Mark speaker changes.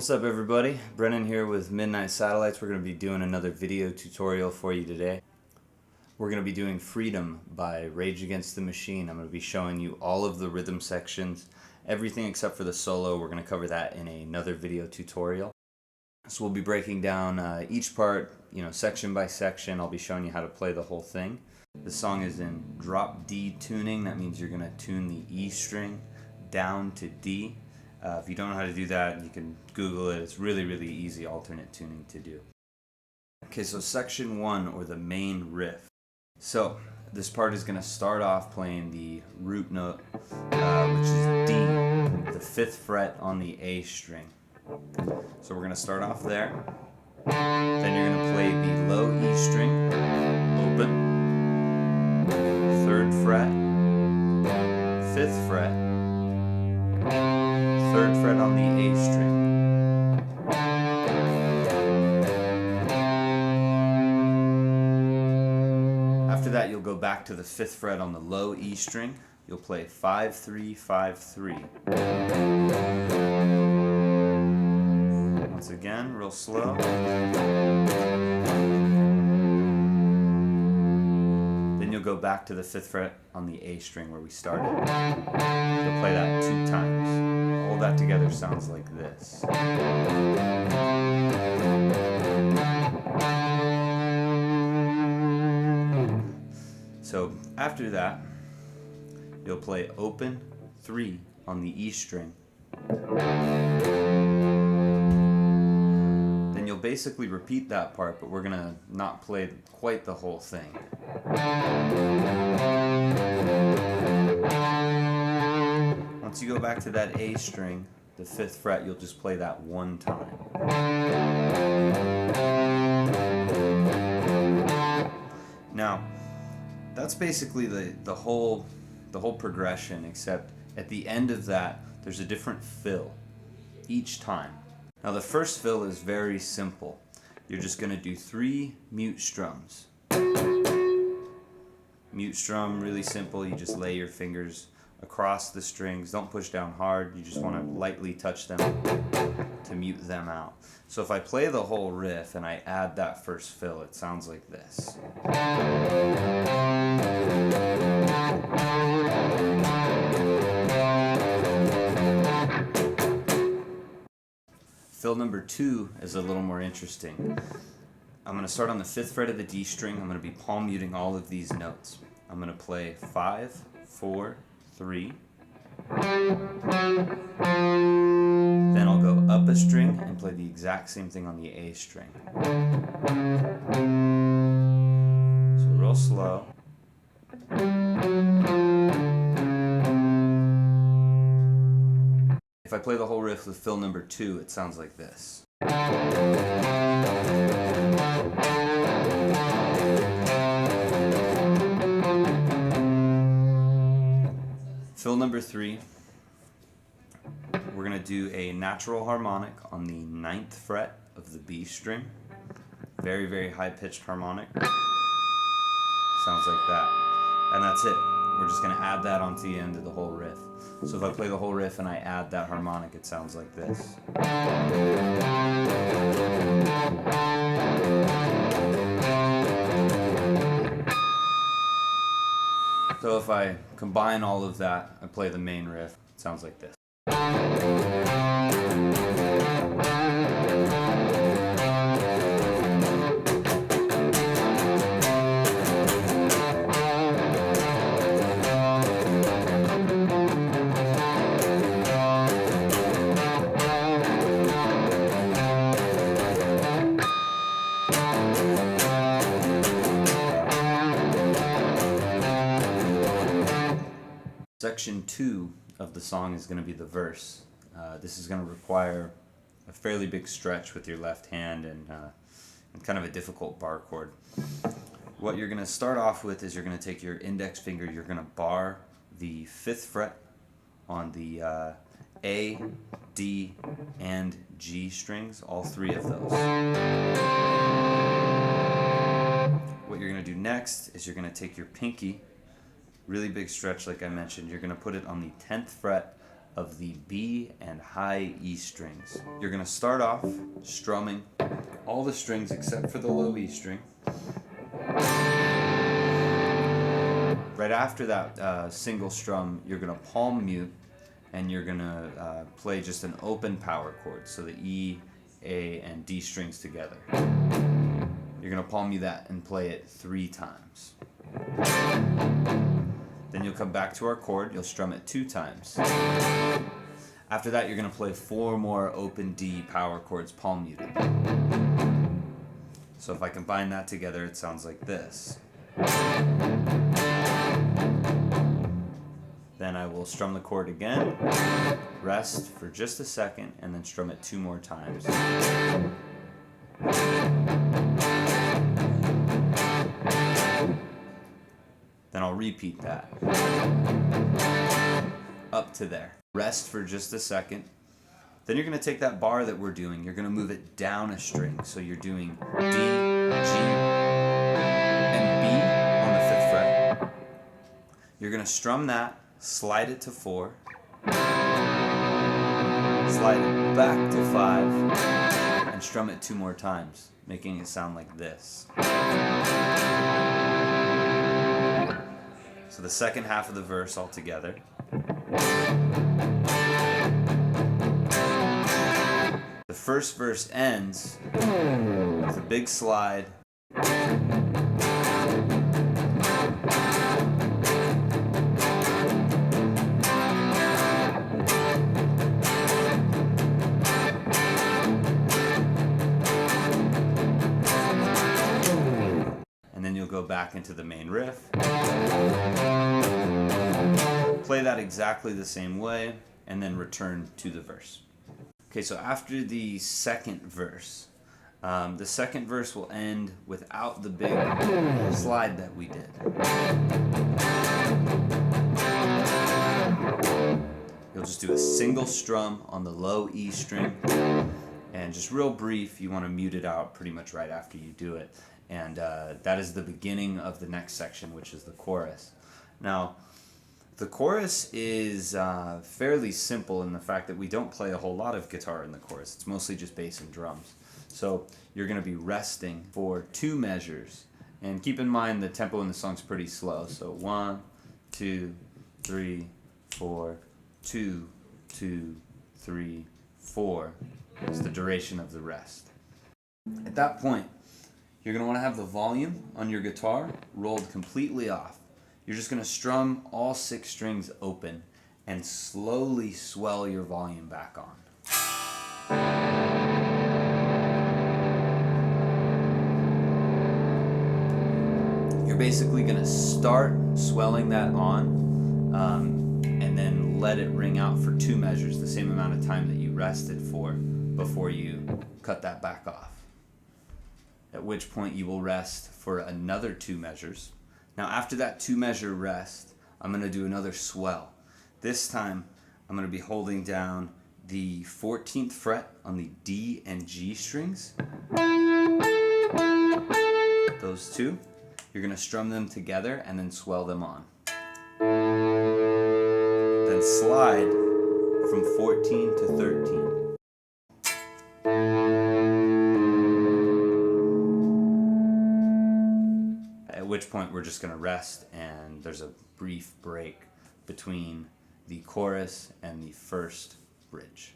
Speaker 1: What's up everybody, Brennan here with Midnight Satellites. We're going to be doing another video tutorial for you today. We're going to be doing Freedom by Rage Against the Machine. I'm going to be showing you all of the rhythm sections, everything except for the solo. We're going to cover that in another video tutorial. So we'll be breaking down each part, section by section. I'll be showing you how to play the whole thing. The song is in drop D tuning. That means you're going to tune the E string down to D. If you don't know how to do that, you can Google it. It's really, really easy alternate tuning to do. Okay, so section 1, or the main riff. So this part is going to start off playing the root note, which is D, the 5th fret on the A string. So we're going to start off there. Then you're going to play the low E string, open, 3rd fret, 5th fret, 3rd fret on the A string. After that, you'll go back to the 5th fret on the low E string. You'll play 5, 3, 5, 3. Once again, real slow. Then you'll go back to the 5th fret on the A string where we started. You'll play that 2 times. All that together sounds like this. So after that, you'll play open 3 on the E string. Then you'll basically repeat that part, but we're gonna not play quite the whole thing. Once you go back to that A string, the 5th fret, you'll just play that 1 time. Now, that's basically the whole progression, except at the end of that, there's a different fill each time. Now the first fill is very simple. You're just going to do 3 mute strums. Mute strum, really simple. You just lay your fingers across the strings. Don't push down hard. You just want to lightly touch them to mute them out. So if I play the whole riff and I add that first fill, it sounds like this. Fill number 2 is a little more interesting. I'm going to start on the 5th fret of the D string. I'm going to be palm muting all of these notes. I'm going to play 5, 4, 3. Then I'll go up a string and play the exact same thing on the A string. So real slow. If I play the whole riff with fill number 2, it sounds like this. Fill number 3, we're going to do a natural harmonic on the 9th fret of the B string. Very, very high-pitched harmonic. Sounds like that. And that's it. We're just going to add that onto the end of the whole riff. So if I play the whole riff and I add that harmonic, it sounds like this. So if I combine all of that and play the main riff, it sounds like this. Section 2 of the song is going to be the verse. This is going to require a fairly big stretch with your left hand and and kind of a difficult bar chord. What you're going to start off with is you're going to take your index finger, you're going to bar the 5th fret on the A, D, and G strings, all 3 of those. What you're going to do next is you're going to take your pinky, really big stretch like I mentioned, you're going to put it on the 10th fret of the B and high E strings. You're going to start off strumming all the strings except for the low E string. Right after that single strum, you're going to palm mute and you're going to play just an open power chord, so the E, A, and D strings together. You're going to palm mute that and play it 3 times. Then you'll come back to our chord, you'll strum it 2 times. After that, you're going to play 4 more open D power chords palm muted. So if I combine that together, it sounds like this. Then I will strum the chord again, rest for just a second, and then strum it 2 more times. Then I'll repeat that. Up to there. Rest for just a second. Then you're going to take that bar that we're doing, you're going to move it down a string. So you're doing D, G, and B on the 5th fret. You're going to strum that, slide it to 4, slide it back to 5, and strum it 2 more times, making it sound like this. So the second half of the verse all together. The first verse ends with a big slide. And then you'll go back into the main riff. Play that exactly the same way, and then return to the verse. Okay, so after the second verse will end without the big slide that we did. You'll just do a single strum on the low E string, and just real brief, you want to mute it out pretty much right after you do it. And that is the beginning of the next section, which is the chorus. Now, the chorus is fairly simple in the fact that we don't play a whole lot of guitar in the chorus. It's mostly just bass and drums. So you're going to be resting for 2 measures. And keep in mind the tempo in the song's pretty slow. So 1, 2, 3, 4, 2, 2, 3, 4 is the duration of the rest. At that point, you're going to want to have the volume on your guitar rolled completely off. You're just going to strum all 6 strings open and slowly swell your volume back on. You're basically going to start swelling that on and then let it ring out for 2 measures, the same amount of time that you rested for before you cut that back off. At which point you will rest for another 2 measures. Now after that 2 measure rest, I'm going to do another swell. This time I'm going to be holding down the 14th fret on the D and G strings. Those 2. You're going to strum them together and then swell them on. Then slide from 14 to 13. At which point we're just going to rest, and there's a brief break between the chorus and the first bridge.